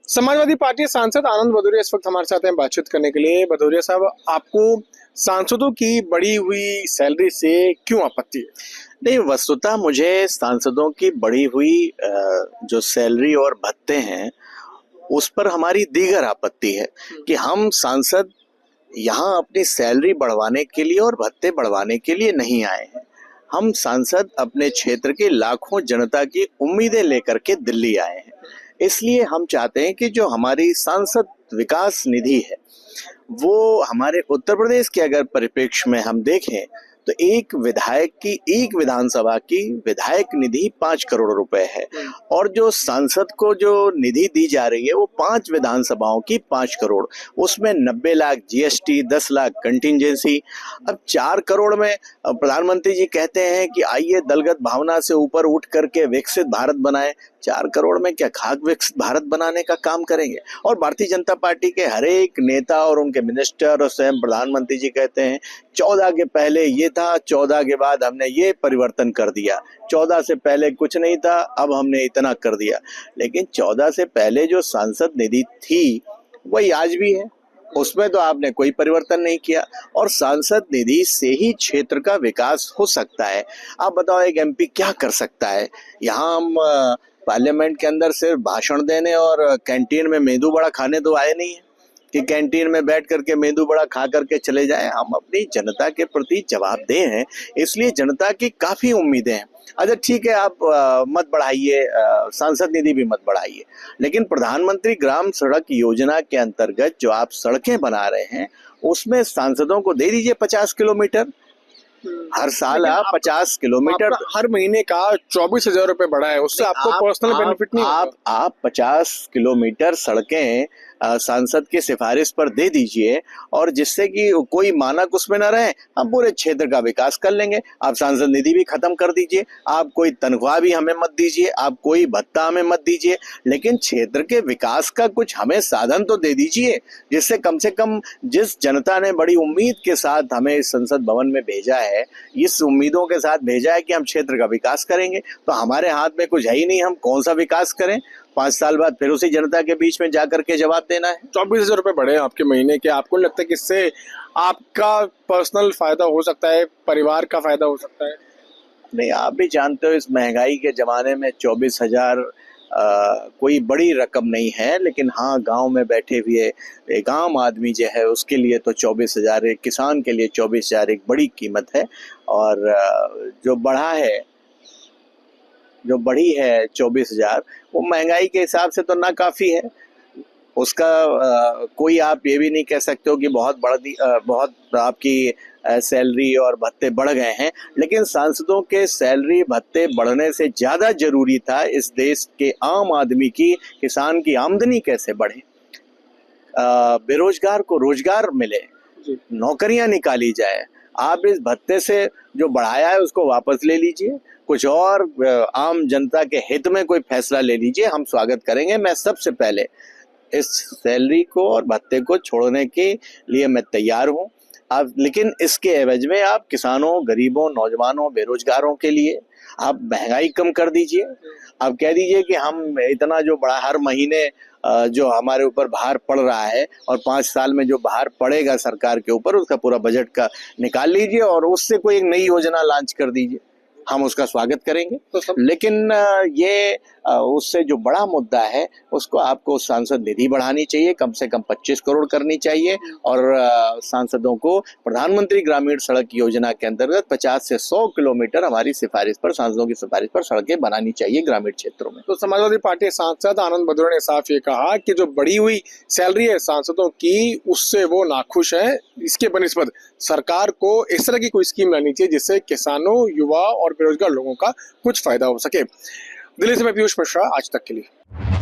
Samajwadi party सांसद आनंद भदौरिया इस वक्त हमारे साथ हैं बातचीत करने के लिए। भदौरिया साहब, आपको सांसदों की बढ़ी हुई सैलरी से क्यों आपत्ति है? नहीं, वस्तुतः मुझे सांसदों की बढ़ी हुई जो सैलरी और भत्ते हैं उस पर हमारी दीगर आपत्ति है कि हम सांसद यहाँ अपनी सैलरी बढ़वाने के लिए और भत्ते बढ़वाने के लिए नहीं आए हैं। हम सांसद अपने क्षेत्र के लाखों जनता की उम्मीदें लेकर के दिल्ली आए हैं। इसलिए हम चाहते हैं कि जो हमारी सांसद विकास निधि है वो हमारे उत्तर प्रदेश के अगर परिप्रेक्ष्य में हम देखें तो एक विधायक की, एक विधानसभा की विधायक निधि 5 करोड़ रुपए है और जो सांसद को जो निधि दी जा रही है वो 5 विधानसभाओं की 5 करोड़, उसमें 90 लाख जीएसटी, 10 लाख कंटिजेंसी। अब 4 करोड़ में प्रधानमंत्री जी कहते हैं कि आइए दलगत भावना से ऊपर उठ करके विकसित भारत बनाए। 4 करोड़ में क्या खाक विकसित भारत बनाने का काम करेंगे? और भारतीय जनता पार्टी के हर एक नेता और उनके मिनिस्टर और स्वयं प्रधानमंत्री जी कहते हैं 14 के पहले ये था, 14 के बाद हमने ये परिवर्तन कर दिया, 14 से पहले कुछ नहीं था, अब हमने इतना कर दिया। लेकिन 14 से पहले जो सांसद निधि थी वही आज भी है, उसमें तो आपने कोई परिवर्तन नहीं किया। और सांसद निधि से ही क्षेत्र का विकास हो सकता है। आप बताओ, एक एमपी क्या कर सकता है? यहाँ हम पार्लियामेंट के अंदर सिर्फ भाषण देने और कैंटीन में मेंदू वड़ा खाने तो आए नहीं है कि कैंटीन में बैठ करके मेंदू वड़ा खा करके चले जाएं। हम अपनी जनता के प्रति जवाबदेह हैं, इसलिए जनता की काफी उम्मीदें हैं। अच्छा ठीक है, आप मत बढ़ाइए, सांसद निधि भी मत बढ़ाइए, लेकिन प्रधानमंत्री ग्राम सड़क योजना के अंतर्गत जो आप सड़कें बना रहे हैं उसमें सांसदों को दे दीजिए 50 किलोमीटर। हर साल आप 50 किलोमीटर, हर महीने का 24,000 रुपए बढ़ा है, उससे आपको पर्सनल बेनिफिट नहीं होगा। आप 50 किलोमीटर सड़कें सांसद की सिफारिश पर दे दीजिए और जिससे कि कोई मानक उसमें न रहे, हम पूरे क्षेत्र का विकास कर लेंगे। आप सांसद निधि भी खत्म कर दीजिए, आप कोई तनख्वाह भी हमें मत दीजिए, आप कोई भत्ता हमें मत दीजिए, लेकिन क्षेत्र के विकास का कुछ हमें साधन तो दे दीजिए, जिससे कम से कम जिस जनता ने बड़ी उम्मीद के साथ हमें इस संसद भवन में भेजा है, इस उम्मीदों के साथ भेजा है कि हम क्षेत्र का विकास करेंगे, तो हमारे हाथ में कुछ है ही नहीं, हम कौन सा विकास करें? 5 साल बाद फिर उसी जनता के बीच में जाकर के जवाब देना है। 24,000 रुपए बढ़े आपके महीने के, आपको लगता है कि इससे आपका पर्सनल फायदा हो सकता है, परिवार का फायदा हो सकता है? नहीं, आप भी जानते हो इस महंगाई के जमाने में 24,000 कोई बड़ी रकम नहीं है, लेकिन हाँ, गांव में बैठे हुए एक आम आदमी जो है उसके लिए तो 24,000, एक किसान के लिए 24,000 एक बड़ी कीमत है। और जो बढ़ी है 24,000, वो महंगाई के हिसाब से तो ना काफ़ी है। उसका कोई आप ये भी नहीं कह सकते हो कि बहुत आपकी सैलरी और भत्ते बढ़ गए हैं, लेकिन सांसदों के सैलरी भत्ते बढ़ने से ज़्यादा जरूरी था इस देश के आम आदमी की, किसान की आमदनी कैसे बढ़े, बेरोजगार को रोजगार मिले, नौकरियां निकाली जाए। आप इस भत्ते से जो बढ़ाया है उसको वापस ले लीजिए, कुछ और आम जनता के हित में कोई फैसला ले लीजिए, हम स्वागत करेंगे। मैं सबसे पहले इस सैलरी को और भत्ते को छोड़ने के लिए मैं तैयार हूं। आप लेकिन इसके एवज में आप किसानों, गरीबों, नौजवानों, बेरोजगारों के लिए आप महंगाई कम कर दीजिए। आप कह दीजिए कि हम इतना जो बड़ा हर महीने जो हमारे ऊपर भार पड़ रहा है और 5 साल में जो भार पड़ेगा सरकार के ऊपर, उसका पूरा बजट का निकाल लीजिए और उससे कोई एक नई योजना लॉन्च कर दीजिए, हम उसका स्वागत करेंगे। लेकिन ये उससे जो बड़ा मुद्दा है उसको आपको सांसद निधि बढ़ानी चाहिए, कम से कम 25 करोड़ करनी चाहिए और सांसदों को प्रधानमंत्री ग्रामीण सड़क योजना के अंतर्गत 50 से 100 किलोमीटर हमारी सिफारिश पर, सांसदों की सिफारिश पर सड़कें बनानी चाहिए ग्रामीण क्षेत्रों में। तो समाजवादी पार्टी सांसद आनंद भदौरिया ने साफ ये कहा कि जो बढ़ी हुई सैलरी है सांसदों की, उससे वो नाखुश है। इसके बनिस्बत सरकार को इस तरह की कोई स्कीम लानी चाहिए जिससे किसानों, युवा और बेरोजगार लोगों का कुछ फायदा हो सके। दिल्ली से मैं पीयूष मिश्रा, आज तक के लिए।